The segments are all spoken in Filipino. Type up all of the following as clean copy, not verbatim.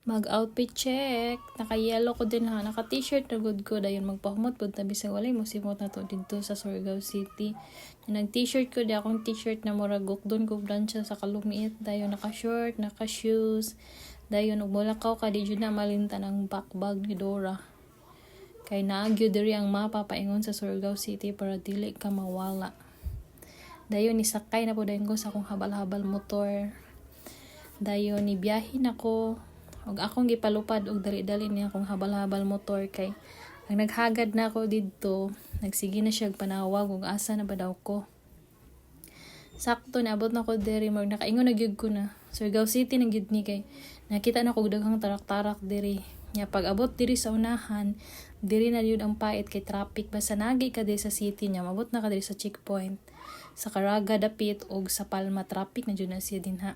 Mag-outfit check. Naka-yellow ko din ha. Naka-t-shirt na good ko. Dayon magpahumot po. Tabi sa walay mo simot na to dito sa Surigao City. Nag-t-shirt ko. Di akong t-shirt na muragok. Doon ko blansya sa kalumiit. Dayon naka-short, naka-shoes. Dayon ugmulakaw ka. Di dyan na malinta ng backbag ni Dora. Kay naagyo diri ang mapa paingon sa Surigao City para dili ka mawala. Dayon nisakay na po dayon ko sa akong habal-habal motor. Dayon ni biyahin ako. Og akong gipalupad og dali-dali niya akong habal-habal motor kay ang naghagad na ako didto, nagsige na siya panawag og asa na ba daw ko. Sakto naabot na ko diri mag nakaingon na gyud ko na. Surigao City na gyud ni kay nakita na ko daghang tarak-tarak diri. Nya pag abot diri sa unahan, diri na yun ang pait kay traffic basta nagi ka diri sa city niya, mabot na ka diri sa checkpoint. Sa Caraga dapit og sa Palma traffic na jud na siya dinha.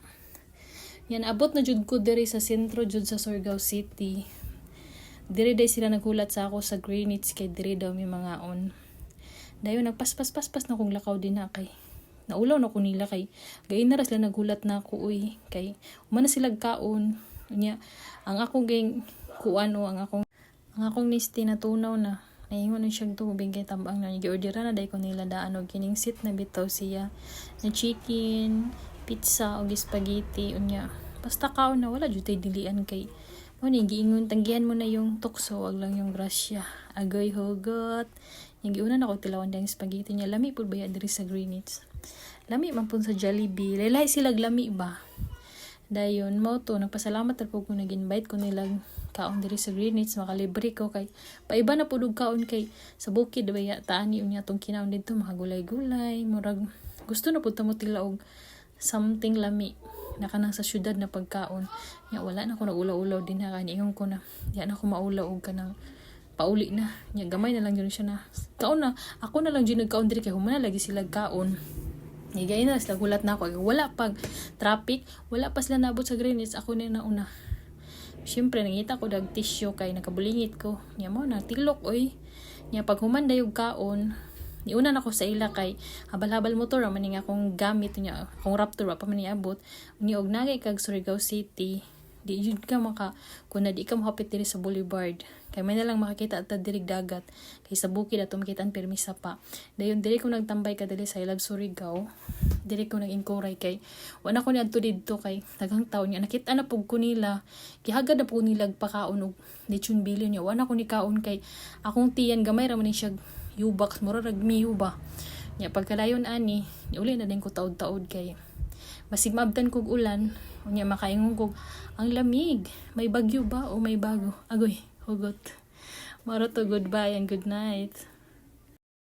Yan, abot na jud ko diri sa sentro jud sa Surigao City. Diri day sila naghulat sa ako sa Greenwich kay diri daw may mga on. Dayon nagpaspas-paspas na kong lakaw din na kay. Naulaw na ko nila kay. Gayon na sila naghulat na ako uy. Kay umana sila kaon. Nya, ang akong gang kuan o ang akong nisti na tunaw na. Naingon na siyang tubig kay tambang na. Gi-ordera na day ko nila daan og kining sit na bitaw siya. Na chicken, pizza o spaghetti unya basta kaon na wala jud tay dilian kay mo ni giingon tanggihan mo na yung tukso wag lang yung grasya agoy hugot yung giuna na ko tilawan dang spaghetti niya lami pud baya diri sa Greenwich lami man pud sa Jollibee laylay sila lami ba dayon mo to nagpasalamat ra pud ko nag-invite ko nilang kaon diri sa Greenwich makalibre ko kay paiba na pud og kaon kay sa bukid baya taani unya tong kinaon didto makagulay-gulay murag gusto na pud ta mo tilaog something lami naka sa syudad na pagkaon ya wala na ko naulaw-ulaw din ha kaniingon ko na ya na ko maulaw og kanang pauli na ya gamay na lang yun siya na kaon na ako na lang jud nagkaon diri kay humana lagi sila kaon gigay na sila gulat na ako wala pag traffic wala pa sila naabot sa Greenwich ako na nauna syempre nangita ko dag tissue kay nakabulingit ko nya mo na tilok oy nya pag humanday og kaon niuna na ko sa ila kay habal-habal motor man ning akong gamit niya akong Raptor pa man niabot ni og nagay kag Surigao City di jud ka maka kun na di ka mahapit diri sa Boulevard kay may na lang makakita at dirig dagat kay sa bukid ato makitaan permisa pa dayon diri ko nagtambay ka diri sa ilag Surigao diri ko nag-inquiry kay wala ko ni adto didto kay daghang taon niya nakita na pug ko nila gihagad na pug nila pakaon og lechon bilyon niya wala ko ni kaon kay akong tiyan gamay ra man siya yubak mura ragmiyo ba nya pagkadayon ani uli na din ko taod-taod kay basig maabtan kog ulan unya makaingon kog ang lamig may bagyo ba o may bago agoy hugot maro to goodbye and good night.